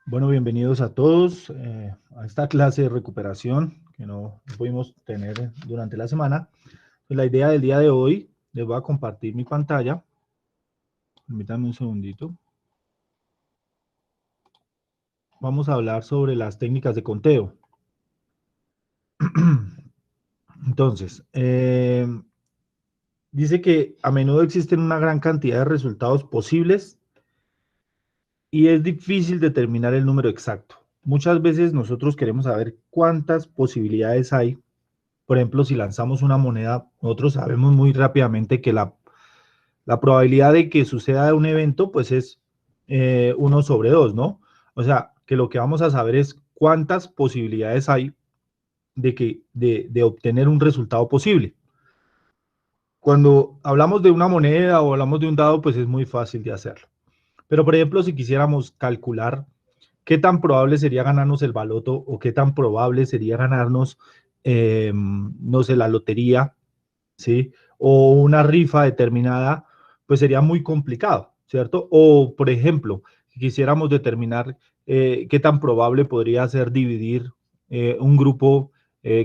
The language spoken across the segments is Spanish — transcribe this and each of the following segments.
Bueno, bienvenidos a todos a esta clase de recuperación que no pudimos tener durante la semana. Pues la idea del día de hoy, les voy a compartir mi pantalla. Permítanme un segundito. Vamos a hablar sobre las técnicas de conteo. Entonces, dice que a menudo existen una gran cantidad de resultados posibles y es difícil determinar el número exacto. Muchas veces nosotros queremos saber cuántas posibilidades hay. Por ejemplo, si lanzamos una moneda, nosotros sabemos muy rápidamente que la probabilidad de que suceda un evento, pues es 1 sobre 2, ¿no? O sea, que lo que vamos a saber es cuántas posibilidades hay de obtener un resultado posible. Cuando hablamos de una moneda o hablamos de un dado, pues es muy fácil de hacerlo. Pero, por ejemplo, si quisiéramos calcular qué tan probable sería ganarnos el baloto o qué tan probable sería ganarnos, no sé, la lotería, ¿sí? O una rifa determinada, pues sería muy complicado, ¿cierto? O, por ejemplo, si quisiéramos determinar qué tan probable podría ser dividir un grupo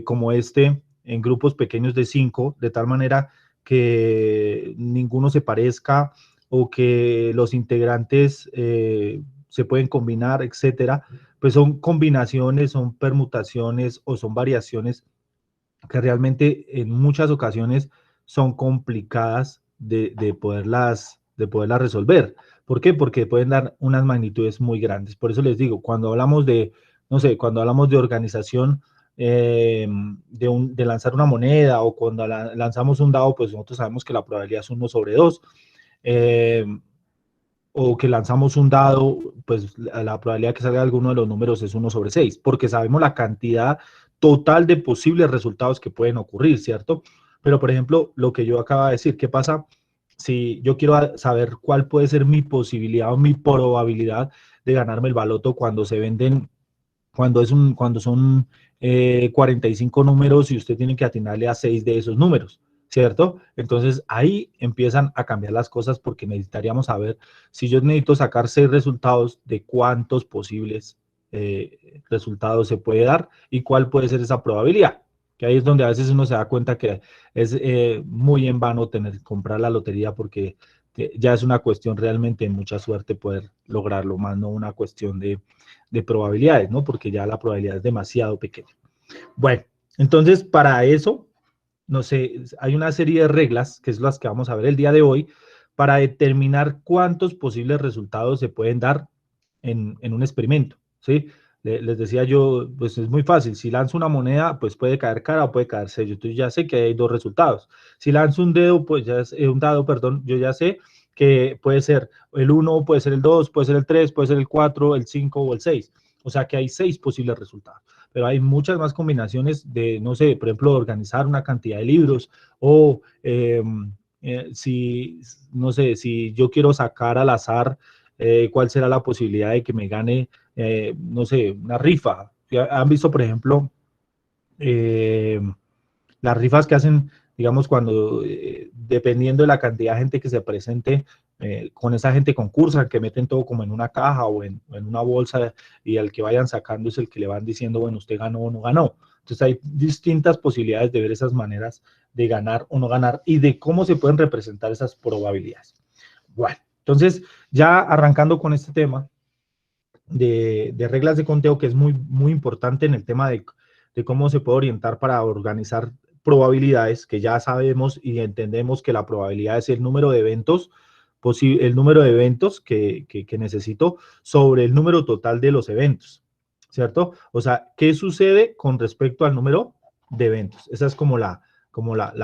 como este en grupos pequeños de 5, de tal manera que ninguno se parezca o que los integrantes se pueden combinar, etcétera, pues son combinaciones, son permutaciones o son variaciones que realmente en muchas ocasiones son complicadas de poderlas resolver. ¿Por qué? Porque pueden dar unas magnitudes muy grandes. Por eso les digo, cuando hablamos de, no sé, cuando hablamos de organización, de lanzar una moneda o cuando lanzamos un dado, pues nosotros sabemos que la probabilidad es 1 sobre 2. Eh, o que lanzamos un dado, pues la probabilidad de que salga alguno de los números es 1 sobre 6, porque sabemos la cantidad total de posibles resultados que pueden ocurrir, ¿cierto? Pero, por ejemplo, lo que yo acabo de decir, ¿qué pasa si yo quiero saber cuál puede ser mi posibilidad o mi probabilidad de ganarme el baloto cuando se venden, cuando son 45 números y usted tiene que atinarle a 6 de esos números? ¿Cierto? Entonces ahí empiezan a cambiar las cosas porque necesitaríamos saber si yo necesito sacar 6 resultados, de cuántos posibles resultados se puede dar y cuál puede ser esa probabilidad. Que ahí es donde a veces uno se da cuenta que es muy en vano comprar la lotería porque ya es una cuestión realmente de mucha suerte poder lograrlo, más no una cuestión de probabilidades, ¿no? Porque ya la probabilidad es demasiado pequeña. Bueno, entonces para eso no sé, hay una serie de reglas, que es las que vamos a ver el día de hoy, para determinar cuántos posibles resultados se pueden dar en un experimento, ¿sí? Les decía yo, pues es muy fácil, si lanzo una moneda, pues puede caer cara o puede caer sello, entonces ya sé que hay 2 resultados. Si lanzo un dedo, pues ya es un dado, perdón, yo ya sé que puede ser el 1, puede ser el 2, puede ser el 3, puede ser el 4, el 5 o el 6. O sea que hay 6 posibles resultados, pero hay muchas más combinaciones de, no sé, por ejemplo, organizar una cantidad de libros o si, no sé, si yo quiero sacar al azar cuál será la posibilidad de que me gane, no sé, una rifa. ¿Han visto, por ejemplo, eh, las rifas que hacen, digamos, cuando, dependiendo de la cantidad de gente que se presente, con esa gente concursan, que meten todo como en una caja o en una bolsa y al que vayan sacando es el que le van diciendo, bueno, usted ganó o no ganó. Entonces hay distintas posibilidades de ver esas maneras de ganar o no ganar y de cómo se pueden representar esas probabilidades. Bueno, entonces ya arrancando con este tema de reglas de conteo, que es muy, muy importante en el tema de cómo se puede orientar para organizar probabilidades, que ya sabemos y entendemos que la probabilidad es el número de eventos, el número de eventos que necesito sobre el número total de los eventos, ¿cierto? O sea, ¿qué sucede con respecto al número de eventos? Esa es como la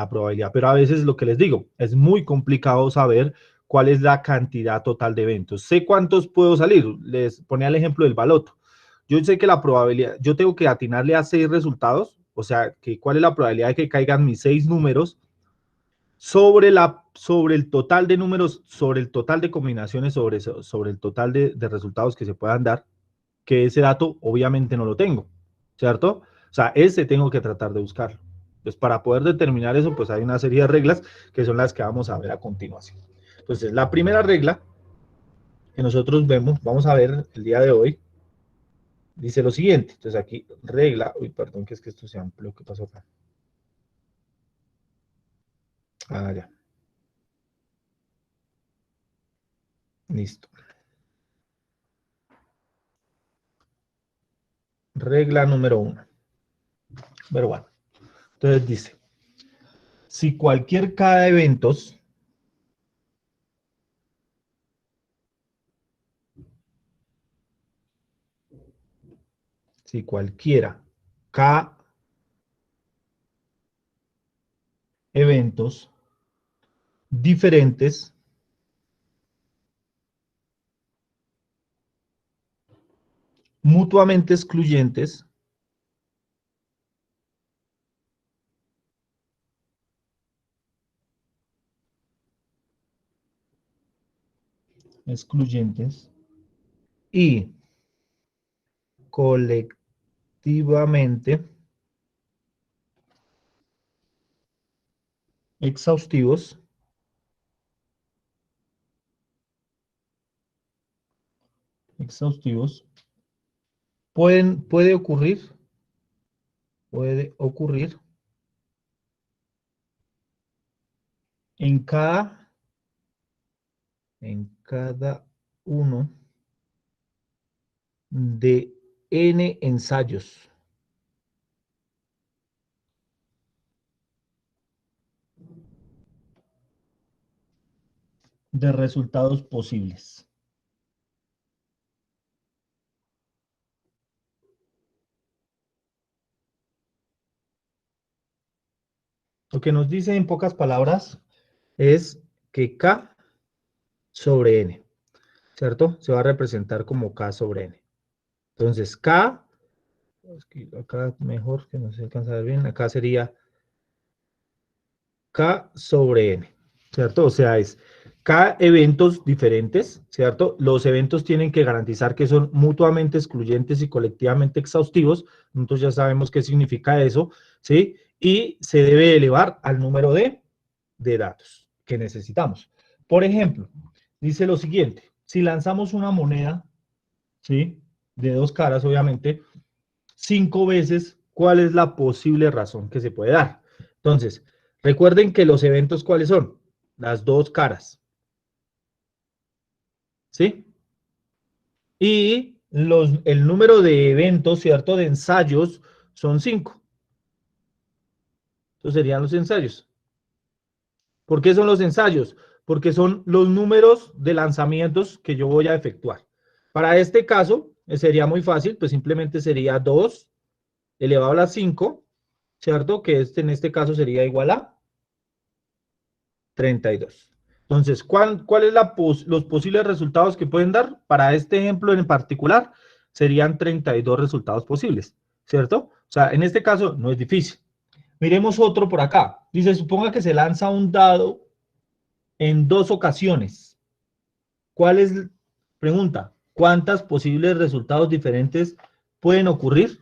probabilidad. Pero a veces lo que les digo, es muy complicado saber cuál es la cantidad total de eventos. Sé cuántos puedo salir. Les ponía el ejemplo del baloto. Yo sé que la probabilidad, yo tengo que atinarle a 6 resultados, o sea, que cuál es la probabilidad de que caigan mis 6 números sobre el total de números, sobre el total de combinaciones, sobre el total de resultados que se puedan dar, que ese dato obviamente no lo tengo, ¿cierto? O sea, ese tengo que tratar de buscarlo. Entonces, para poder determinar eso, pues hay una serie de reglas que son las que vamos a ver a continuación. Entonces, la primera regla que nosotros vemos, vamos a ver el día de hoy, dice lo siguiente. Entonces aquí regla, uy, perdón, que es que esto se amplió, ¿qué pasó acá? Ah, ya, listo. Regla número 1. Pero bueno, entonces dice, si cualquier K de eventos si cualquiera K eventos diferentes mutuamente excluyentes excluyentes y colectivamente exhaustivos exhaustivos puede ocurrir en cada uno de n ensayos de resultados posibles. Lo que nos dice en pocas palabras es que K sobre N, ¿cierto? Se va a representar como K sobre N. Entonces, K, acá mejor que no se alcanza a ver bien, acá sería K sobre N, ¿cierto? O sea, es K eventos diferentes, ¿cierto? Los eventos tienen que garantizar que son mutuamente excluyentes y colectivamente exhaustivos. Nosotros ya sabemos qué significa eso, ¿sí? Y se debe elevar al número de datos que necesitamos. Por ejemplo, dice lo siguiente, si lanzamos una moneda, ¿sí? De dos caras, obviamente, 5 veces, ¿cuál es la posible razón que se puede dar? Entonces, recuerden que los eventos, ¿cuáles son? Las dos caras, ¿sí? Y el número de eventos, ¿cierto? De ensayos son 5. Entonces serían los ensayos. ¿Por qué son los ensayos? Porque son los números de lanzamientos que yo voy a efectuar. Para este caso, sería muy fácil, pues simplemente sería 2 elevado a la 5, ¿cierto? Que en este caso sería igual a 32. Entonces, ¿cuál es los posibles resultados que pueden dar? Para este ejemplo en particular, serían 32 resultados posibles, ¿cierto? O sea, en este caso no es difícil. Miremos otro por acá. Dice, suponga que se lanza un dado en 2 ocasiones. ¿Cuál es, pregunta, cuántos posibles resultados diferentes pueden ocurrir?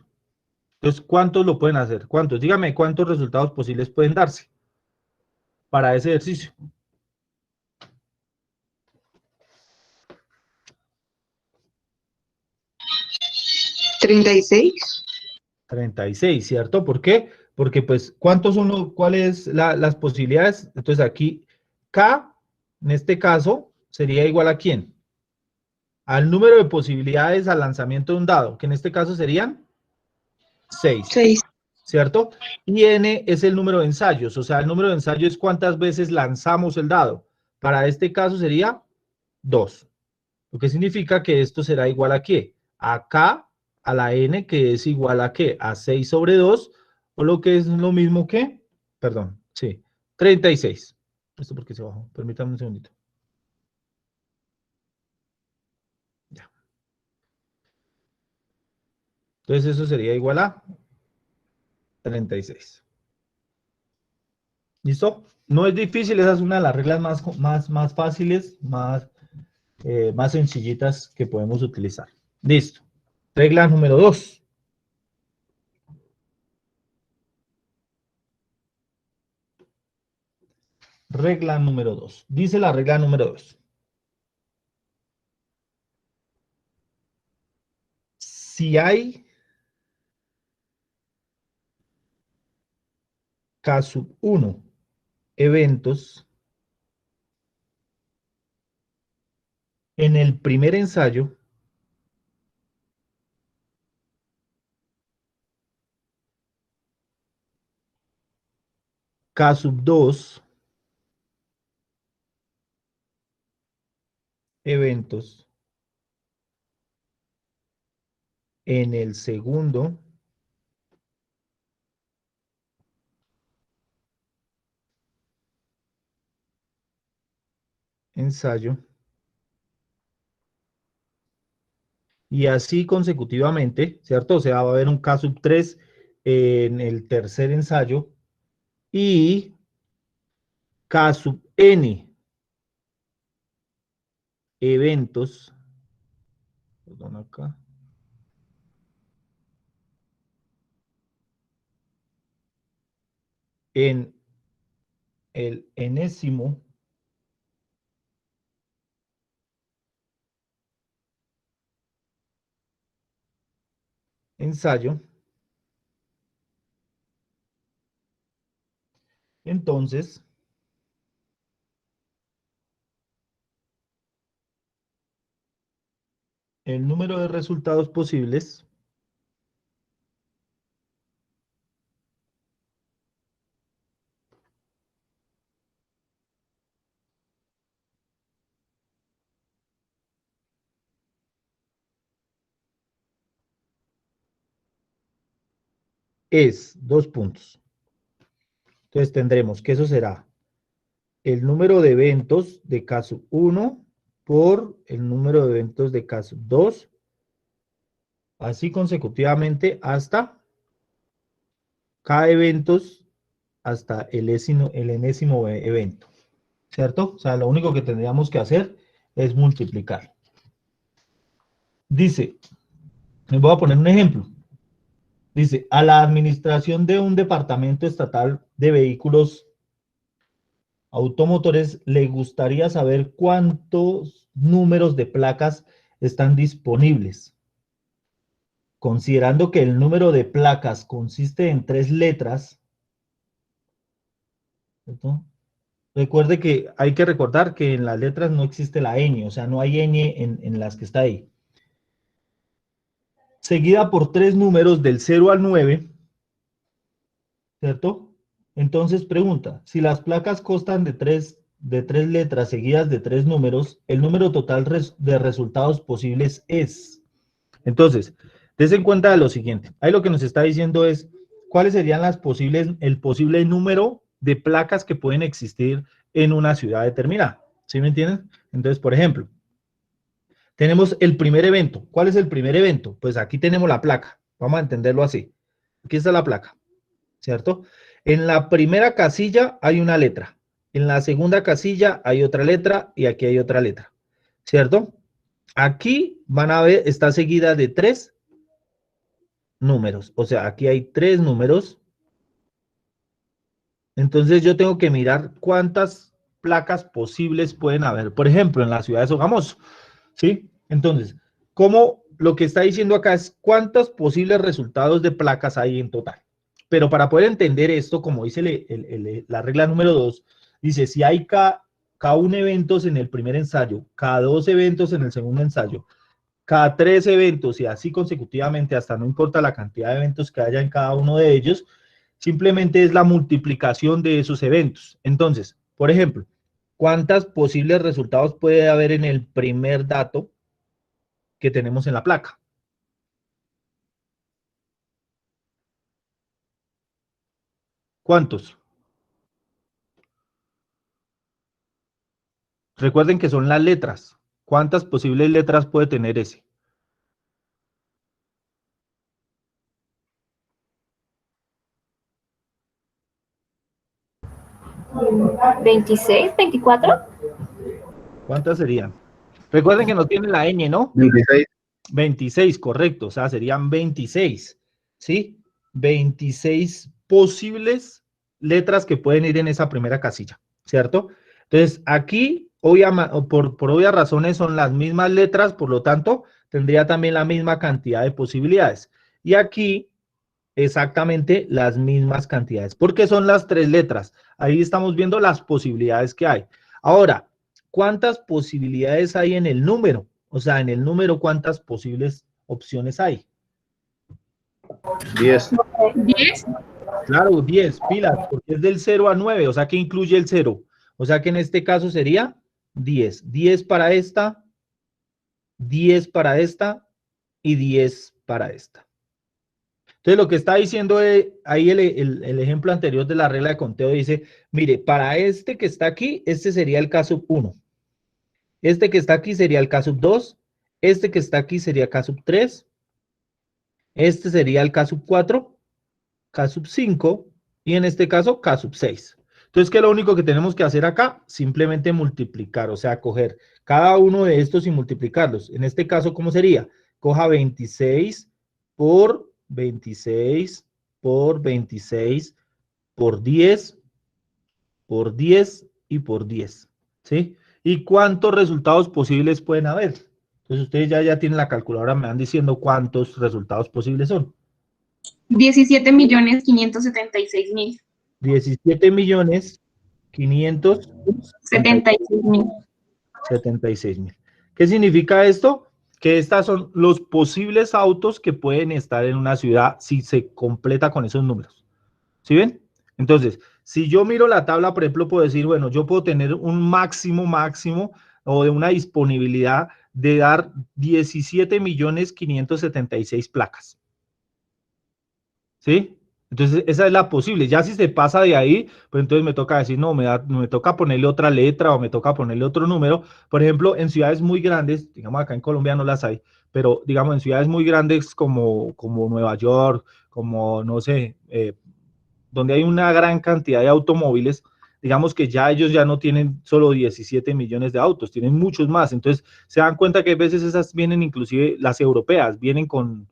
Entonces, ¿cuántos lo pueden hacer? ¿Cuántos? Dígame cuántos resultados posibles pueden darse para ese ejercicio. 36. 36, ¿cierto? ¿Por qué? Porque, pues, ¿cuántos son cuáles las posibilidades? Entonces, aquí, K, en este caso, sería igual a ¿quién? Al número de posibilidades al lanzamiento de un dado, que en este caso serían 6, 6. ¿cierto? Y N es el número de ensayos, o sea, el número de ensayos es cuántas veces lanzamos el dado. Para este caso sería 2, lo que significa que esto será igual a ¿qué? A K a la N, que es igual a ¿qué? A 6 sobre 2, o lo que es lo mismo que, perdón, sí, 36. ¿Esto por qué se bajó? Permítanme un segundito. Ya. Entonces eso sería igual a 36. ¿Listo? No es difícil, esa es una de las reglas más fáciles, más sencillitas que podemos utilizar. Listo. Regla número 2. Regla número 2. Dice la regla número 2. si hay K sub 1 eventos en el primer ensayo, K sub 2 eventos en el segundo ensayo, y así consecutivamente, ¿cierto? O sea, va a haber un K sub 3 en el tercer ensayo y K sub n eventos, perdón acá, en el enésimo ensayo, entonces el número de resultados posibles es dos puntos. Entonces tendremos que eso será el número de eventos de caso 1 por el número de eventos de caso 2, así consecutivamente hasta cada eventos hasta el enésimo evento, ¿cierto? O sea, lo único que tendríamos que hacer es multiplicar. Dice, les voy a poner un ejemplo. Dice, a la administración de un departamento estatal de vehículos automotores le gustaría saber cuántos números de placas están disponibles. Considerando que el número de placas consiste en 3 letras, ¿cierto? Recuerde que hay que recordar que en las letras no existe la ñ, o sea, no hay ñ en las que está ahí. Seguida por 3 números del 0 al 9, ¿cierto? Entonces pregunta, si las placas constan de tres letras seguidas de 3 números, el número total de resultados posibles es. Entonces, des en cuenta de lo siguiente. Ahí lo que nos está diciendo es cuáles serían el posible número de placas que pueden existir en una ciudad determinada. ¿Sí me entienden? Entonces, por ejemplo, tenemos el primer evento. ¿Cuál es el primer evento? Pues aquí tenemos la placa. Vamos a entenderlo así. Aquí está la placa, ¿cierto? En la primera casilla hay una letra. En la segunda casilla hay otra letra y aquí hay otra letra, ¿cierto? Aquí van a ver, está seguida de 3 números. O sea, aquí hay 3 números. Entonces yo tengo que mirar cuántas placas posibles pueden haber. Por ejemplo, en la ciudad de Sogamoso, ¿sí? Entonces, ¿cómo lo que está diciendo acá es cuántos posibles resultados de placas hay en total? Pero para poder entender esto, como dice la regla número 2, dice, si hay K1 eventos en el primer ensayo, K2 eventos en el segundo ensayo, cada 3 eventos y así consecutivamente, hasta no importa la cantidad de eventos que haya en cada uno de ellos, simplemente es la multiplicación de esos eventos. Entonces, por ejemplo, ¿cuántos posibles resultados puede haber en el primer dato que tenemos en la placa? ¿Cuántos? Recuerden que son las letras. ¿Cuántas posibles letras puede tener ese? 26, 24. ¿Cuántas serían? Recuerden que no tiene la ñ, ¿no? 26. 26, correcto. O sea, serían 26, ¿sí? 26 posibles letras que pueden ir en esa primera casilla, ¿cierto? Entonces, aquí, por obvias razones, son las mismas letras, por lo tanto, tendría también la misma cantidad de posibilidades. Y aquí, exactamente las mismas cantidades, porque son las 3 letras. Ahí estamos viendo las posibilidades que hay. Ahora, ¿cuántas posibilidades hay en el número? O sea, en el número, ¿cuántas posibles opciones hay? 10. 10. Claro, 10 pilas, porque es del 0 a 9, o sea que incluye el 0. O sea que en este caso sería 10. 10 para esta, 10 para esta y 10 para esta. Entonces, lo que está diciendo ahí el ejemplo anterior de la regla de conteo dice, mire, para este que está aquí, este sería el caso 1. Este que está aquí sería el caso 2. Este que está aquí sería caso 3. Este sería el caso 4, caso 5 y en este caso caso 6. Entonces, ¿qué es lo único que tenemos que hacer acá? Simplemente multiplicar, o sea, coger cada uno de estos y multiplicarlos. En este caso, ¿cómo sería? Coja 26 por 26 por 26 por 10 por 10 y por 10, ¿sí? ¿Y cuántos resultados posibles pueden haber? Entonces, ustedes ya tienen la calculadora, me van diciendo cuántos resultados posibles son. 17.576.000. 17.576.000. 76.000. ¿Qué significa esto? Que estos son los posibles autos que pueden estar en una ciudad si se completa con esos números. ¿Sí ven? Entonces, si yo miro la tabla, por ejemplo, puedo decir, bueno, yo puedo tener un máximo o de una disponibilidad de dar 17.576.000 placas. ¿Sí? Entonces, esa es la posible. Ya si se pasa de ahí, pues entonces me toca decir, no, me toca ponerle otra letra o me toca ponerle otro número. Por ejemplo, en ciudades muy grandes, digamos acá en Colombia no las hay, pero digamos en ciudades muy grandes como Nueva York, como no sé, donde hay una gran cantidad de automóviles, digamos que ya ellos ya no tienen solo 17 millones de autos, tienen muchos más. Entonces, se dan cuenta que a veces esas vienen, inclusive las europeas, vienen como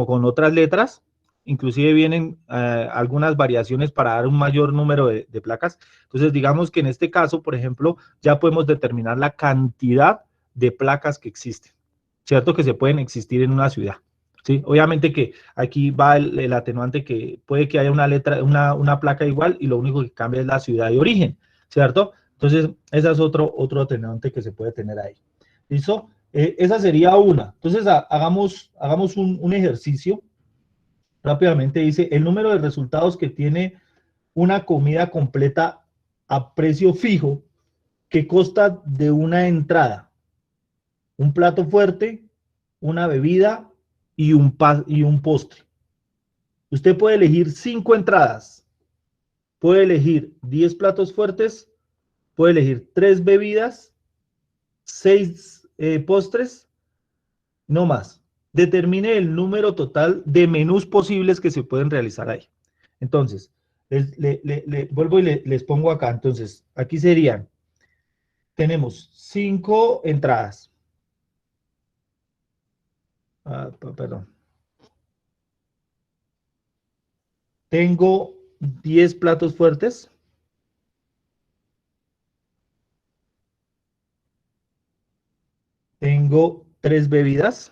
con otras letras, inclusive vienen algunas variaciones para dar un mayor número de placas. Entonces, digamos que en este caso, por ejemplo, ya podemos determinar la cantidad de placas que existen, ¿cierto? Que se pueden existir en una ciudad. ¿Sí? Obviamente que aquí va el atenuante que puede que haya una letra, una placa igual y lo único que cambia es la ciudad de origen, ¿cierto? Entonces, ese es otro atenuante que se puede tener ahí. ¿Listo? Esa sería una. Entonces, hagamos un ejercicio. Rápidamente dice, el número de resultados que tiene una comida completa a precio fijo que consta de una entrada, un plato fuerte, una bebida y un postre. Usted puede elegir 5 entradas, puede elegir 10 platos fuertes, puede elegir 3 bebidas, 6 postres, no más. Determine el número total de menús posibles que se pueden realizar ahí. Entonces, vuelvo y les pongo acá. Entonces, aquí serían, tenemos 5 entradas. Perdón. Tengo 10 platos fuertes. Tengo 3 bebidas.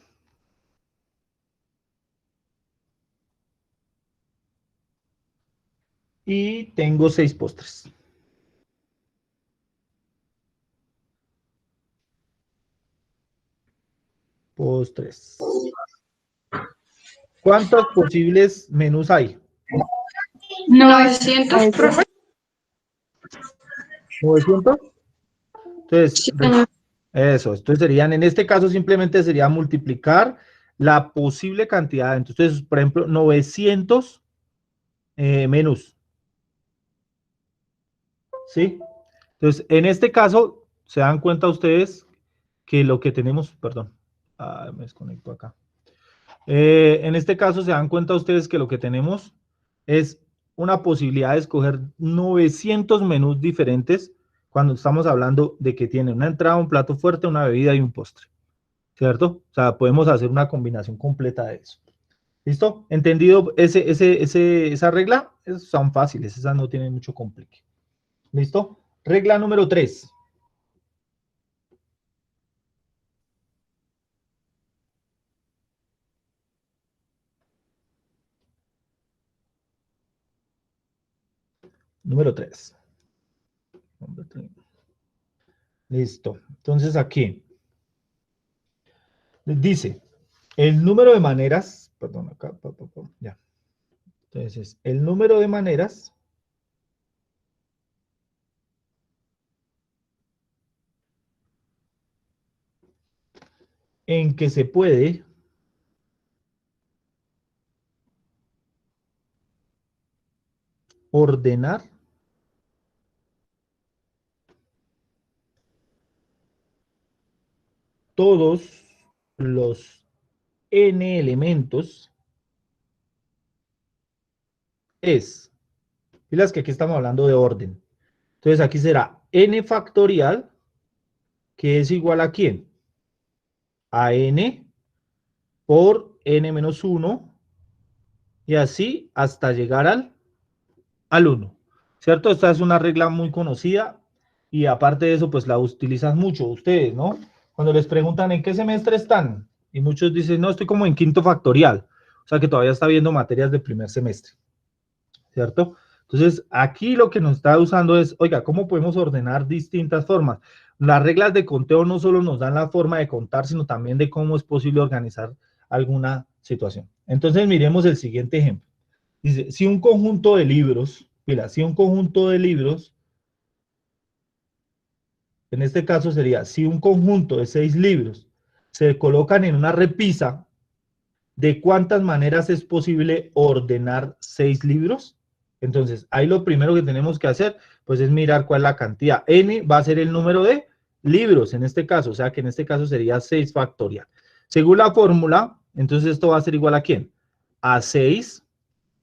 Y tengo 6 postres. Postres. ¿Cuántos posibles menús hay? 900, profe. 900. Entonces, Sí, señor. eso. Entonces serían, en este caso simplemente sería multiplicar la posible cantidad. Entonces, por ejemplo, 900 menús. ¿Sí? Entonces, en este caso, se dan cuenta ustedes que lo que tenemos, perdón, me desconecto acá. En este caso, se dan cuenta ustedes que lo que tenemos es una posibilidad de escoger 900 menús diferentes cuando estamos hablando de que tiene una entrada, un plato fuerte, una bebida y un postre, ¿cierto? O sea, podemos hacer una combinación completa de eso. ¿Listo? ¿Entendido esa regla? Esas son fáciles, esas no tienen mucho complique. ¿Listo? Regla número 3. Número 3. Listo. Entonces aquí dice, el número de maneras, perdón, acá, ya. Entonces, el número de maneras en que se puede ordenar todos los n elementos es, filas que aquí estamos hablando de orden. Entonces aquí será n factorial, que es igual a ¿quién? A n por n menos 1, y así hasta llegar al 1, ¿cierto? Esta es una regla muy conocida, y aparte de eso, pues la utilizan mucho ustedes, ¿no? Cuando les preguntan en qué semestre están, y muchos dicen, no, estoy como en quinto factorial, o sea que todavía está viendo materias del primer semestre, ¿cierto? Entonces, aquí lo que nos está usando es, oiga, ¿cómo podemos ordenar distintas formas? Las reglas de conteo no solo nos dan la forma de contar, sino también de cómo es posible organizar alguna situación. Entonces, miremos el siguiente ejemplo. Dice, si un conjunto de libros, mira, si un conjunto de libros, en este caso sería, si un conjunto de 6 libros se colocan en una repisa, ¿de cuántas maneras es posible ordenar 6 libros? Entonces, ahí lo primero que tenemos que hacer, pues es mirar cuál es la cantidad. N va a ser el número de libros en este caso, o sea que en este caso sería 6 factorial. Según la fórmula, entonces esto va a ser igual a ¿quién? A 6,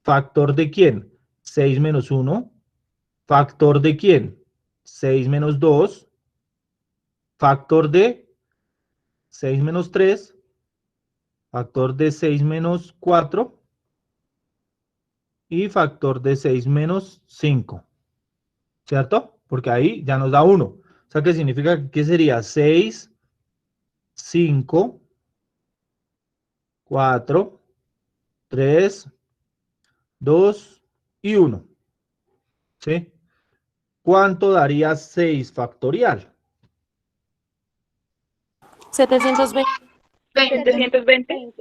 factor de ¿quién? 6 menos 1, factor de ¿quién? 6 menos 2, factor de 6 menos 3, factor de 6 menos 4, y factor de 6 menos 5, ¿cierto? Porque ahí ya nos da 1. O sea, que significa que sería 6, 5, 4, 3, 2 y 1, ¿sí? ¿Cuánto daría 6 factorial? 720. 720.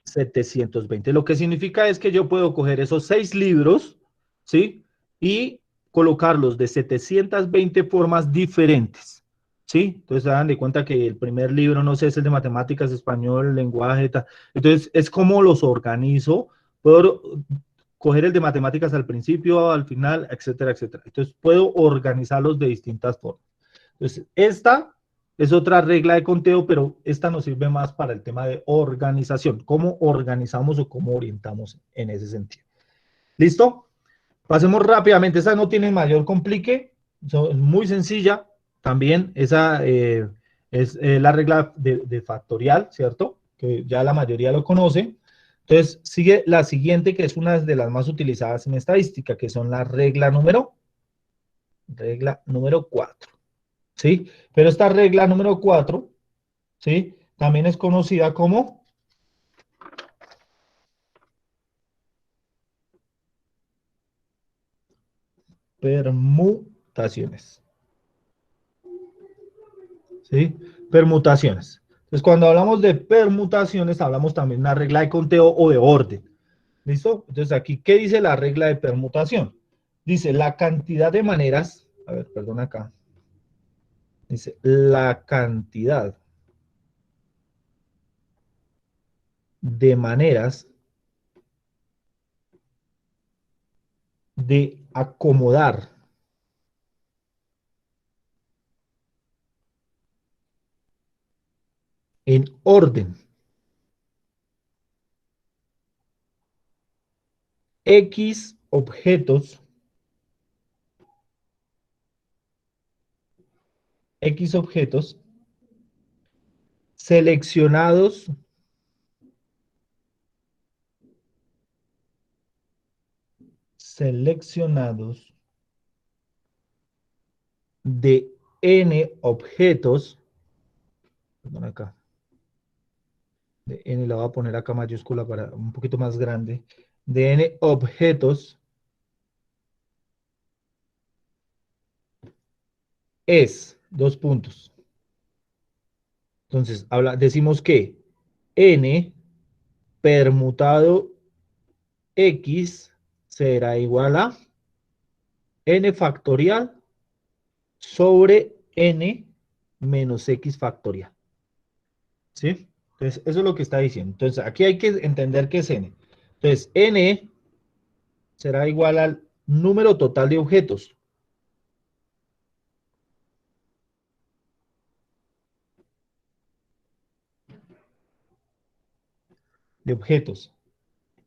720. Lo que significa es que yo puedo coger esos 6 libros, ¿sí? Y colocarlos de 720 formas diferentes, ¿sí? Entonces se dan de cuenta que el primer libro, no sé, es el de matemáticas, español, lenguaje, tal. Entonces es como los organizo. Puedo coger el de matemáticas al principio, al final, etcétera, etcétera. Entonces puedo organizarlos de distintas formas. Entonces, esta es otra regla de conteo, pero esta nos sirve más para el tema de organización, cómo organizamos o cómo orientamos en ese sentido. ¿Listo? Pasemos rápidamente, esa no tiene mayor complique, es muy sencilla, también esa es la regla de factorial, ¿cierto? Que ya la mayoría lo conoce. Entonces, sigue la siguiente, que es una de las más utilizadas en estadística, que son la regla número 4. ¿Sí? Pero esta regla número 4, ¿sí? También es conocida como permutaciones, ¿sí? Permutaciones. Entonces, cuando hablamos de permutaciones, hablamos también de una regla de conteo o de orden. ¿Listo? Entonces, aquí, ¿qué dice la regla de permutación? Dice la cantidad de maneras, a ver, perdón acá. Dice la cantidad de maneras de acomodar en orden X objetos seleccionados de n objetos, perdón acá, de n la voy a poner acá mayúscula para un poquito más grande, de n objetos es, dos puntos. Entonces, decimos que n permutado x será igual a n factorial sobre n menos x factorial. ¿Sí? Entonces, eso es lo que está diciendo. Entonces, aquí hay que entender qué es n. Entonces, n será igual al número total de objetos.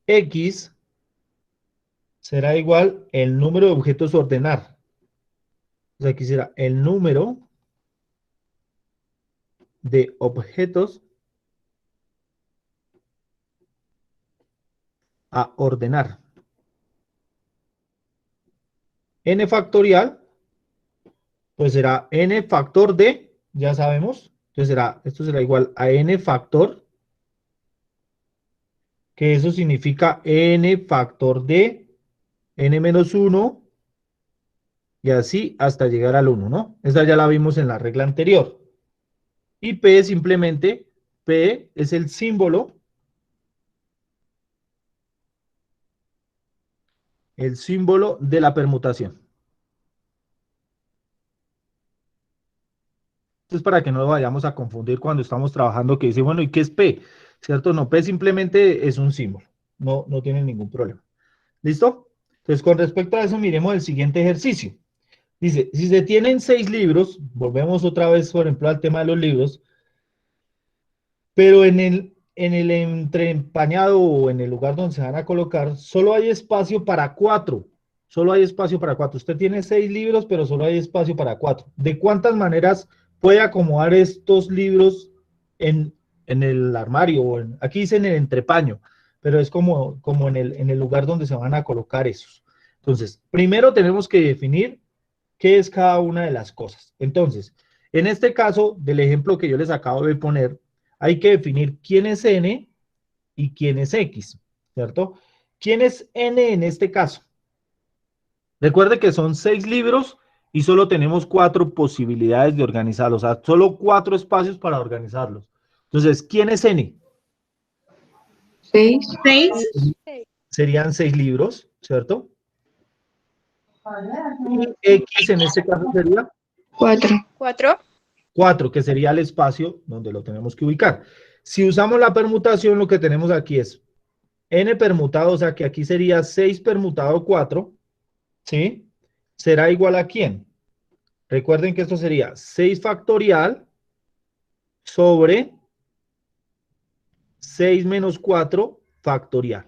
X será igual el número de objetos a ordenar. O sea, aquí será el número de objetos a ordenar. N factorial, pues será n factor de, ya sabemos, entonces esto será igual a n factor, que eso significa n factor de n menos 1, y así hasta llegar al 1, ¿no? Esta ya la vimos en la regla anterior. Y P simplemente, P es el símbolo de la permutación. Entonces, para que no lo vayamos a confundir cuando estamos trabajando, que dice, bueno, ¿y qué es P? ¿Cierto? No, P simplemente es un símbolo. No, no tiene ningún problema. ¿Listo? Entonces, con respecto a eso, miremos el siguiente ejercicio. Dice, si se tienen 6 libros, volvemos otra vez, por ejemplo, al tema de los libros, pero en el entreempañado o en el lugar donde se van a colocar, solo hay espacio para 4. Solo hay espacio para 4. Usted tiene 6 libros, pero solo hay espacio para 4. ¿De cuántas maneras puede acomodar estos libros en el armario? Aquí dice en el entrepaño, pero es como en el lugar donde se van a colocar esos. Entonces, primero tenemos que definir qué es cada una de las cosas. Entonces, en este caso, del ejemplo que yo les acabo de poner, hay que definir quién es n y quién es x, ¿cierto? ¿Quién es n en este caso? Recuerde que son 6 libros y solo tenemos 4 posibilidades de organizarlos, o sea, solo 4 espacios para organizarlos. Entonces, ¿quién es n? 6. 6. Serían 6 libros, ¿cierto? Y x en este caso sería 4. 4. 4, que sería el espacio donde lo tenemos que ubicar. Si usamos la permutación, lo que tenemos aquí es n permutado, o sea que aquí sería 6 permutado 4, ¿sí? ¿Será igual a quién? Recuerden que esto sería 6 factorial sobre 6 menos 4 factorial,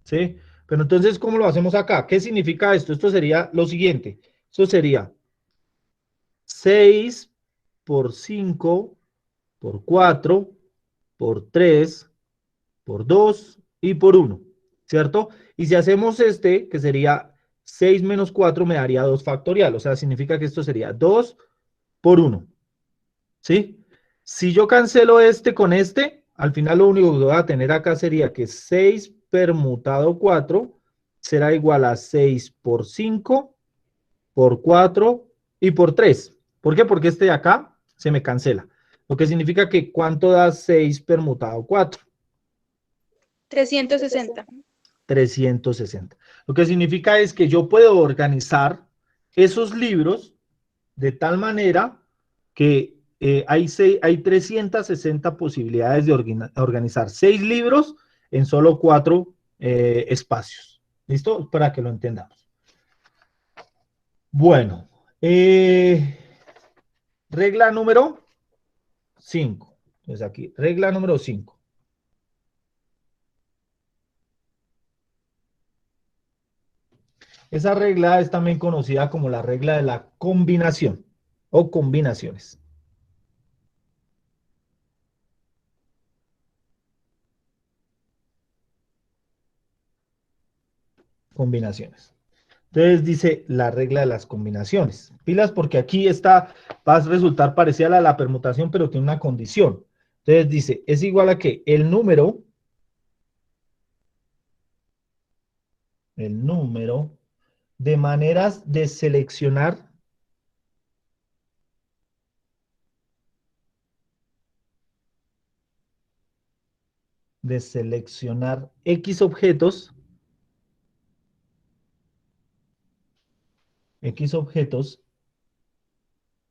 ¿sí? Pero entonces, ¿cómo lo hacemos acá? ¿Qué significa esto? Esto sería lo siguiente. Esto sería 6 por 5 por 4 por 3 por 2 y por 1, ¿cierto? Y si hacemos este, que sería 6 menos 4, me daría 2 factorial, o sea, significa que esto sería 2 por 1, ¿sí? Si yo cancelo este con este, al final lo único que voy a tener acá sería que 6 permutado 4 será igual a 6 por 5 por 4 y por 3. ¿Por qué? Porque este de acá se me cancela. Lo que significa que ¿cuánto da 6 permutado 4? 360. 360. Lo que significa es que yo puedo organizar esos libros de tal manera que hay 360 posibilidades de organizar 6 libros en solo 4 espacios. ¿Listo? Para que lo entendamos. Bueno, regla número 5. Entonces aquí, regla número 5. Esa regla es también conocida como la regla de la combinación o combinaciones. Combinaciones. Entonces dice la regla de las combinaciones. Pilas porque aquí va a resultar parecida a la permutación, pero tiene una condición. Entonces dice, es igual a que el número de maneras de seleccionar de seleccionar X objetos,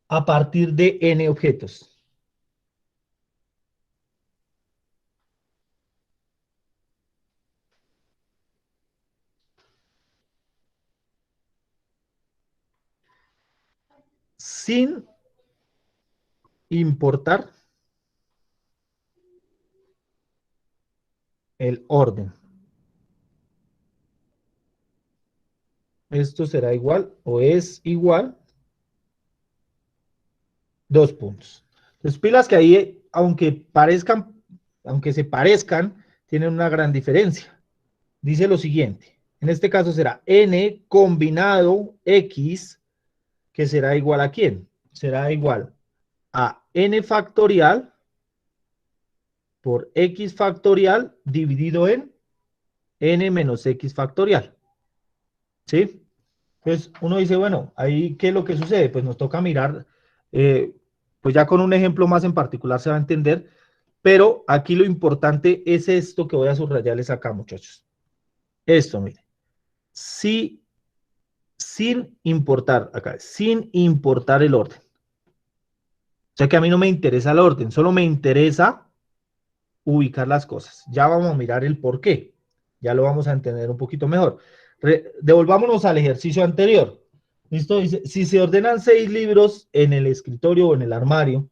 a partir de N objetos. Sin importar el orden. Esto será igual o es igual, dos puntos. Entonces, pilas que ahí, aunque se parezcan, tienen una gran diferencia. Dice lo siguiente, en este caso será n combinado x, que será igual a ¿quién? Será igual a n factorial por x factorial dividido en n menos x factorial. ¿Sí? Entonces uno dice, bueno, ahí ¿qué es lo que sucede? Pues nos toca mirar, pues ya con un ejemplo más en particular se va a entender, pero aquí lo importante es esto que voy a subrayarles acá, muchachos. Esto, mire. Si, sin importar, acá, sin importar el orden. O sea que a mí no me interesa el orden, solo me interesa ubicar las cosas. Ya vamos a mirar el por qué. Ya lo vamos a entender un poquito mejor. Devolvámonos al ejercicio anterior. ¿Listo? Dice, si se ordenan 6 libros en el escritorio o en el armario,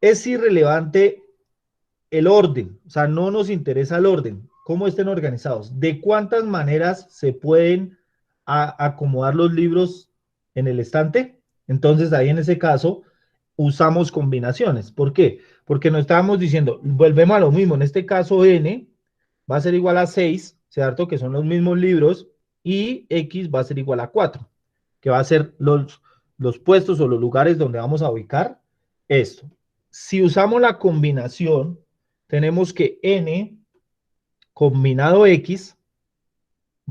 es irrelevante el orden. O sea, no nos interesa el orden. Cómo estén organizados. De cuántas maneras se pueden acomodar los libros en el estante. Entonces, ahí en ese caso, usamos combinaciones. ¿Por qué? Porque nos estábamos diciendo, volvemos a lo mismo. En este caso, n va a ser igual a 6, ¿cierto? Que son los mismos libros. Y x va a ser igual a 4, que va a ser los puestos o los lugares donde vamos a ubicar esto. Si usamos la combinación, tenemos que n combinado x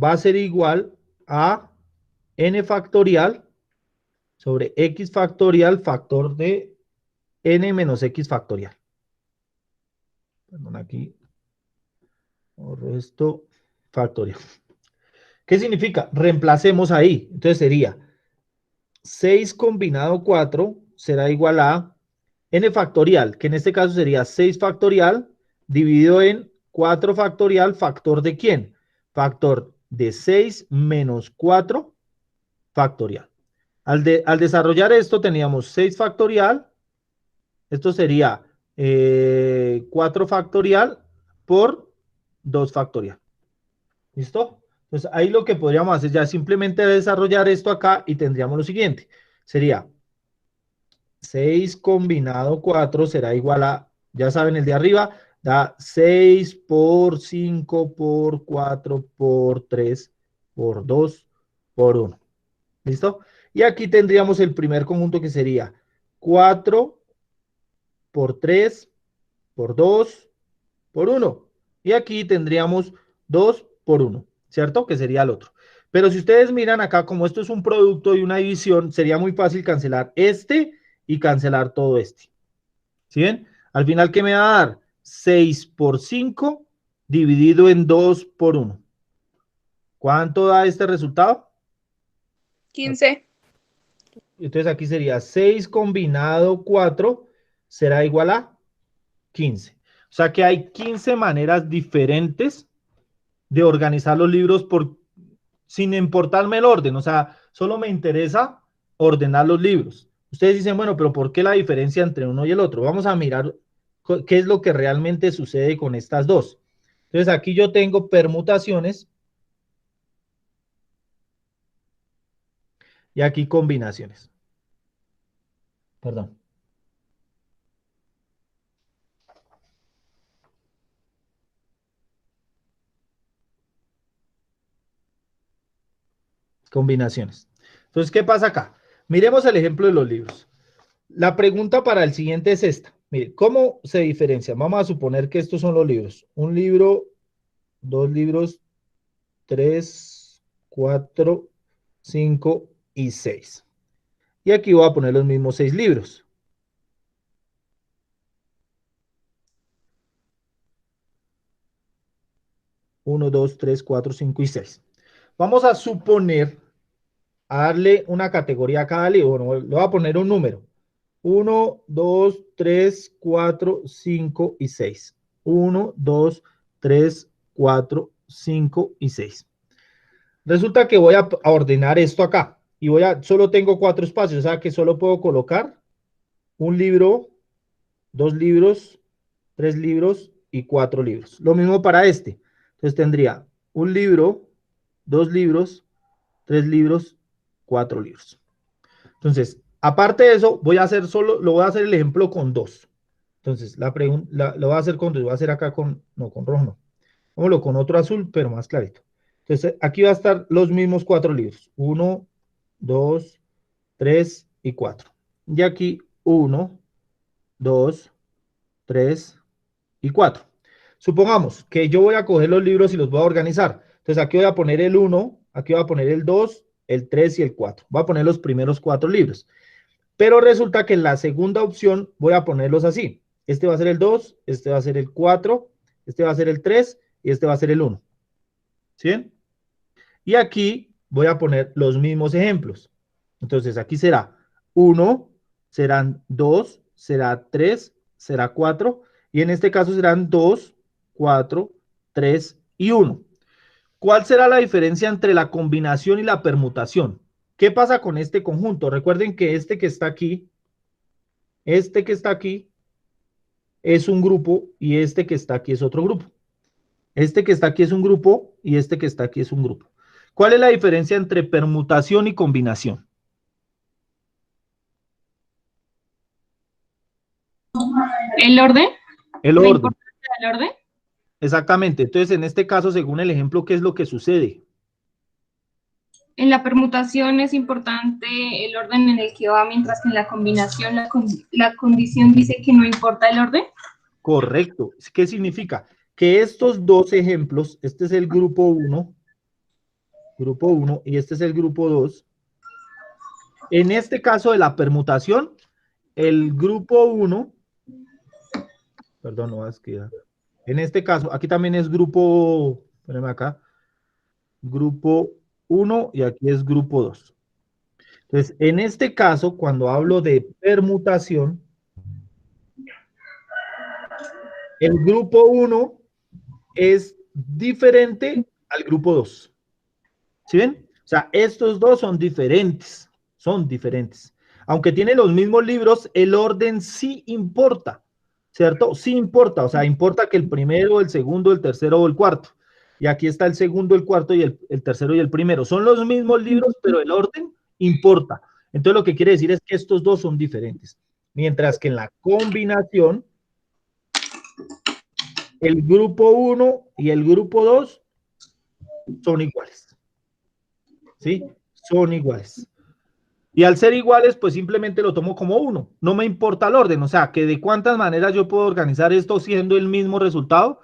va a ser igual a n factorial sobre x factorial factor de n menos x factorial. Perdón, aquí borro esto, factorial. ¿Qué significa? Reemplacemos ahí. Entonces sería 6 combinado 4 será igual a n factorial, que en este caso sería 6 factorial dividido en 4 factorial, ¿factor de quién? Factor de 6 menos 4 factorial. Al desarrollar esto teníamos 6 factorial, esto sería 4 factorial por 2 factorial. ¿Listo? Entonces ahí lo que podríamos hacer ya es simplemente desarrollar esto acá y tendríamos lo siguiente. Sería 6 combinado 4 será igual a, ya saben, el de arriba, da 6 por 5 por 4 por 3 por 2 por 1. ¿Listo? Y aquí tendríamos el primer conjunto que sería 4 por 3 por 2 por 1. Y aquí tendríamos 2 por 1, ¿cierto? Que sería el otro. Pero si ustedes miran acá, como esto es un producto y una división, sería muy fácil cancelar este y cancelar todo este. ¿Sí ven? Al final, ¿qué me va a dar? 6 por 5 dividido en 2 por 1. ¿Cuánto da este resultado? 15. Entonces aquí sería 6 combinado 4 será igual a 15. O sea que hay 15 maneras diferentes de organizar los libros sin importarme el orden. O sea, solo me interesa ordenar los libros. Ustedes dicen, bueno, pero ¿por qué la diferencia entre uno y el otro? Vamos a mirar qué es lo que realmente sucede con estas dos. Entonces aquí yo tengo permutaciones y aquí combinaciones. Perdón. Combinaciones. Entonces, ¿qué pasa acá? Miremos el ejemplo de los libros. La pregunta para el siguiente es esta. Mire, ¿cómo se diferencian? Vamos a suponer que estos son los libros. Un libro, dos libros, 3, 4, 5 y 6. Y aquí voy a poner los mismos 6 libros. 1, 2, 3, 4, 5 y 6. Vamos a suponer, a darle una categoría a cada libro. Bueno, le voy a poner un número. 1, 2, 3, 4, 5 y 6. 1, 2, 3, 4, 5 y 6. Resulta que voy a ordenar esto acá. Y solo tengo 4 espacios, o sea que solo puedo colocar un libro, 2 libros, 3 libros y 4 libros. Lo mismo para este. Entonces tendría un libro, 2 libros, 3 libros, 4 libros. Entonces, aparte de eso, lo voy a hacer el ejemplo con 2. Entonces, lo voy a hacer con 2, voy a hacer acá no, con rojo no. Vámonos con otro azul, pero más clarito. Entonces, aquí va a estar los mismos 4 libros. 1, 2, 3 y 4. Y aquí 1, 2, 3 y 4. Supongamos que yo voy a coger los libros y los voy a organizar. Entonces, aquí voy a poner el 1, aquí voy a poner el 2, el 3 y el 4. Voy a poner los primeros 4 libros. Pero resulta que en la segunda opción voy a ponerlos así. Este va a ser el 2, este va a ser el 4, este va a ser el 3 y este va a ser el 1. ¿Sí? Y aquí voy a poner los mismos ejemplos. Entonces aquí será 1, serán 2, será 3, será 4 y en este caso serán 2, 4, 3 y 1. ¿Cuál será la diferencia entre la combinación y la permutación? ¿Qué pasa con este conjunto? Recuerden que este que está aquí es un grupo y este que está aquí es otro grupo. Este que está aquí es un grupo y este que está aquí es un grupo. ¿Cuál es la diferencia entre permutación y combinación? ¿El orden? El ¿La orden. importancia del orden? Exactamente. Entonces, en este caso, según el ejemplo, ¿qué es lo que sucede? En la permutación es importante el orden en el que va, mientras que en la combinación la condición dice que no importa el orden. Correcto. ¿Qué significa? Que estos dos ejemplos, este es el grupo 1, y este es el grupo 2. En este caso de la permutación, el grupo 1, perdón, no es que en este caso, aquí también es grupo, poneme acá, grupo 1 y aquí es grupo 2. Entonces, en este caso, cuando hablo de permutación, el grupo 1 es diferente al grupo 2. ¿Sí ven? O sea, estos dos son diferentes, son diferentes. Aunque tienen los mismos libros, el orden sí importa, ¿cierto? Sí importa, o sea, importa que el primero, el segundo, el tercero o el cuarto. Y aquí está el segundo, el cuarto y el tercero y el primero. Son los mismos libros, pero el orden importa. Entonces, lo que quiere decir es que estos dos son diferentes. Mientras que en la combinación, el grupo 1 y el grupo 2 son iguales. ¿Sí? Son iguales. Y al ser iguales, pues simplemente lo tomo como uno. No me importa el orden. O sea, que de cuántas maneras yo puedo organizar esto siendo el mismo resultado,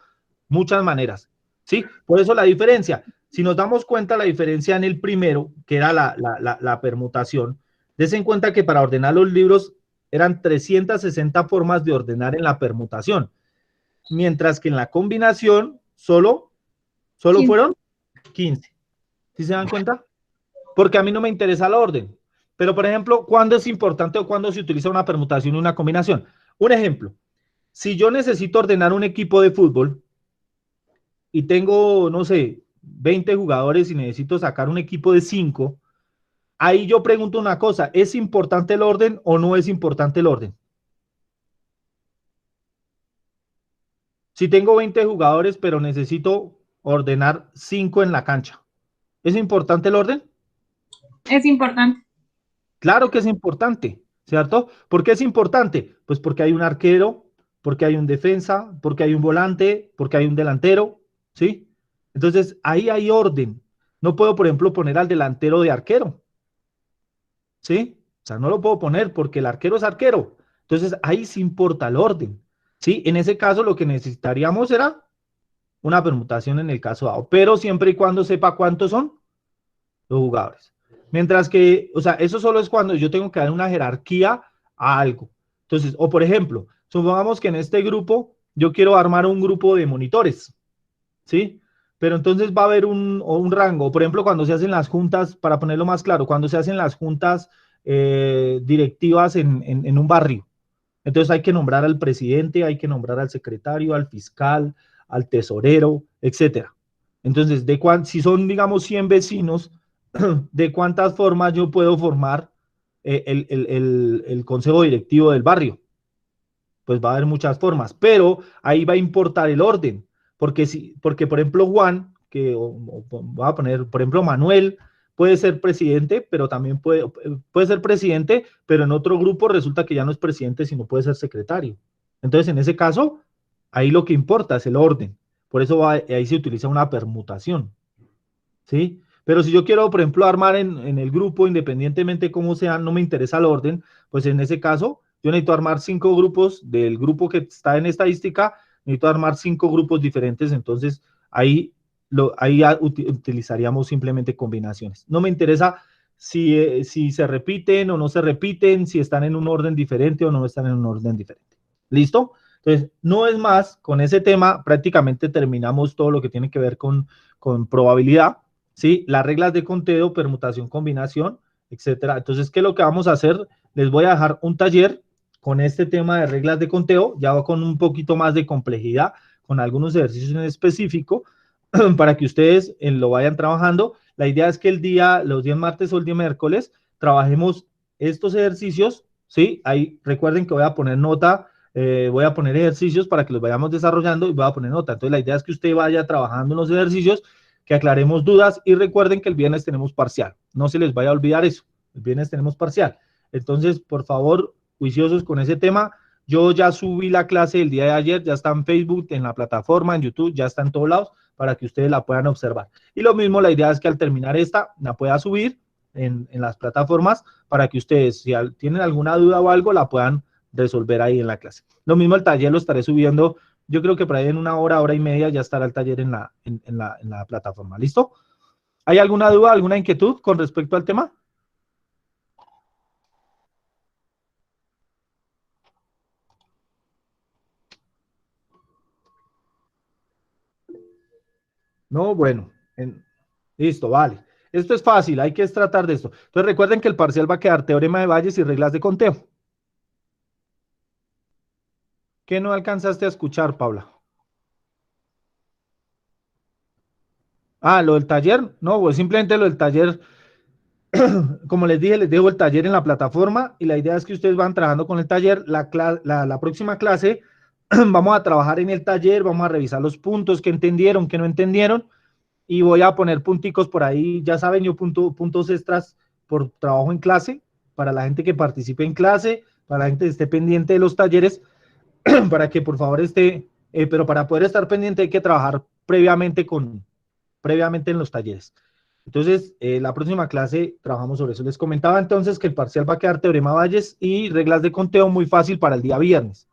muchas maneras. ¿Sí? Por eso la diferencia. Si nos damos cuenta la diferencia en el primero, que era la permutación, des en cuenta que para ordenar los libros eran 360 formas de ordenar en la permutación, mientras que en la combinación solo 15. fueron 15. ¿Sí se dan cuenta? Porque a mí no me interesa el orden. Pero, por ejemplo, ¿cuándo es importante o cuándo se utiliza una permutación y una combinación? Un ejemplo, si yo necesito ordenar un equipo de fútbol y tengo, no sé, 20 jugadores y necesito sacar un equipo de 5, ahí yo pregunto una cosa, ¿es importante el orden o no es importante el orden? Si tengo 20 jugadores, pero necesito ordenar 5 en la cancha, ¿es importante el orden? Es importante. Claro que es importante, ¿cierto? ¿Por qué es importante? Pues porque hay un arquero, porque hay un defensa, porque hay un volante, porque hay un delantero, ¿sí? Entonces, ahí hay orden. No puedo, por ejemplo, poner al delantero de arquero, ¿sí? O sea, no lo puedo poner porque el arquero es arquero. Entonces, ahí sí importa el orden, ¿sí? En ese caso, lo que necesitaríamos era una permutación en el caso dado, pero siempre y cuando sepa cuántos son los jugadores. Mientras que, o sea, eso solo es cuando yo tengo que dar una jerarquía a algo. Entonces, o por ejemplo, supongamos que en este grupo yo quiero armar un grupo de monitores, ¿sí? pero entonces va a haber un rango. Por ejemplo, cuando se hacen las juntas, para ponerlo más claro, cuando se hacen las juntas directivas en un barrio, entonces hay que nombrar al presidente, hay que nombrar al secretario, al fiscal, al tesorero, etcétera. Entonces, si son, digamos, 100 vecinos, ¿de cuántas formas yo puedo formar el consejo directivo del barrio? Pues va a haber muchas formas, pero ahí va a importar el orden, porque por ejemplo, Juan, va a poner, por ejemplo, Manuel, puede ser presidente, pero también puede ser presidente, pero en otro grupo resulta que ya no es presidente, sino puede ser secretario. Entonces, en ese caso, ahí lo que importa es el orden. Por eso ahí se utiliza una permutación, ¿sí? Pero si yo quiero, por ejemplo, armar en el grupo, independientemente de cómo sea, no me interesa el orden, pues en ese caso, yo necesito armar 5 grupos del grupo que está en estadística, necesito armar 5 grupos diferentes, entonces ahí utilizaríamos simplemente combinaciones. No me interesa si se repiten o no se repiten, si están en un orden diferente o no están en un orden diferente. ¿Listo? Entonces, no es más, con ese tema prácticamente terminamos todo lo que tiene que ver con probabilidad, ¿sí? Las reglas de conteo, permutación, combinación, etcétera. Entonces, ¿qué es lo que vamos a hacer? Les voy a dejar un taller con este tema de reglas de conteo, ya con un poquito más de complejidad, con algunos ejercicios en específico, para que ustedes lo vayan trabajando. La idea es que los días martes o el día miércoles, trabajemos estos ejercicios, ¿sí? Ahí recuerden que voy a poner nota, voy a poner ejercicios para que los vayamos desarrollando y voy a poner nota. Entonces, la idea es que usted vaya trabajando en los ejercicios, que aclaremos dudas y recuerden que el viernes tenemos parcial. No se les vaya a olvidar eso. El viernes tenemos parcial. Entonces, por favor, juiciosos con ese tema. Yo ya subí la clase el día de ayer, ya está en Facebook, en la plataforma, en YouTube, ya está en todos lados para que ustedes la puedan observar. Y lo mismo, la idea es que al terminar esta, la pueda subir en las plataformas para que ustedes, si tienen alguna duda o algo, la puedan resolver ahí en la clase. Lo mismo el taller lo estaré subiendo, yo creo que por ahí en una hora, hora y media ya estará el taller en la plataforma. ¿Listo? ¿Hay alguna duda, alguna inquietud con respecto al tema? No, bueno, listo, vale. Esto es fácil, hay que tratar de esto. Entonces recuerden que el parcial va a quedar teorema de Bayes y reglas de conteo. ¿Qué no alcanzaste a escuchar, Paula? Ah, lo del taller, no, pues simplemente lo del taller, como les dije, les dejo el taller en la plataforma y la idea es que ustedes van trabajando con el taller. La próxima clase vamos a trabajar en el taller, vamos a revisar los puntos que entendieron, que no entendieron y voy a poner punticos por ahí, ya saben, yo puntos extras por trabajo en clase, para la gente que participe en clase, para la gente que esté pendiente de los talleres, para que por favor pero para poder estar pendiente hay que trabajar previamente en los talleres. Entonces, la próxima clase trabajamos sobre eso. Les comentaba entonces que el parcial va a quedar teorema Bayes y reglas de conteo muy fácil para el día viernes.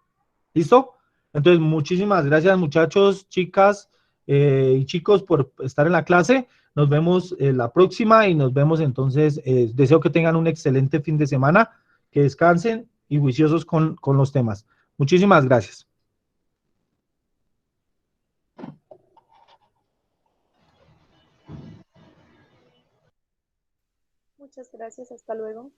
¿Listo? Entonces, muchísimas gracias muchachos, chicas y chicos por estar en la clase. Nos vemos la próxima y nos vemos entonces. Deseo que tengan un excelente fin de semana, que descansen y juiciosos con los temas. Muchísimas gracias. Muchas gracias, hasta luego.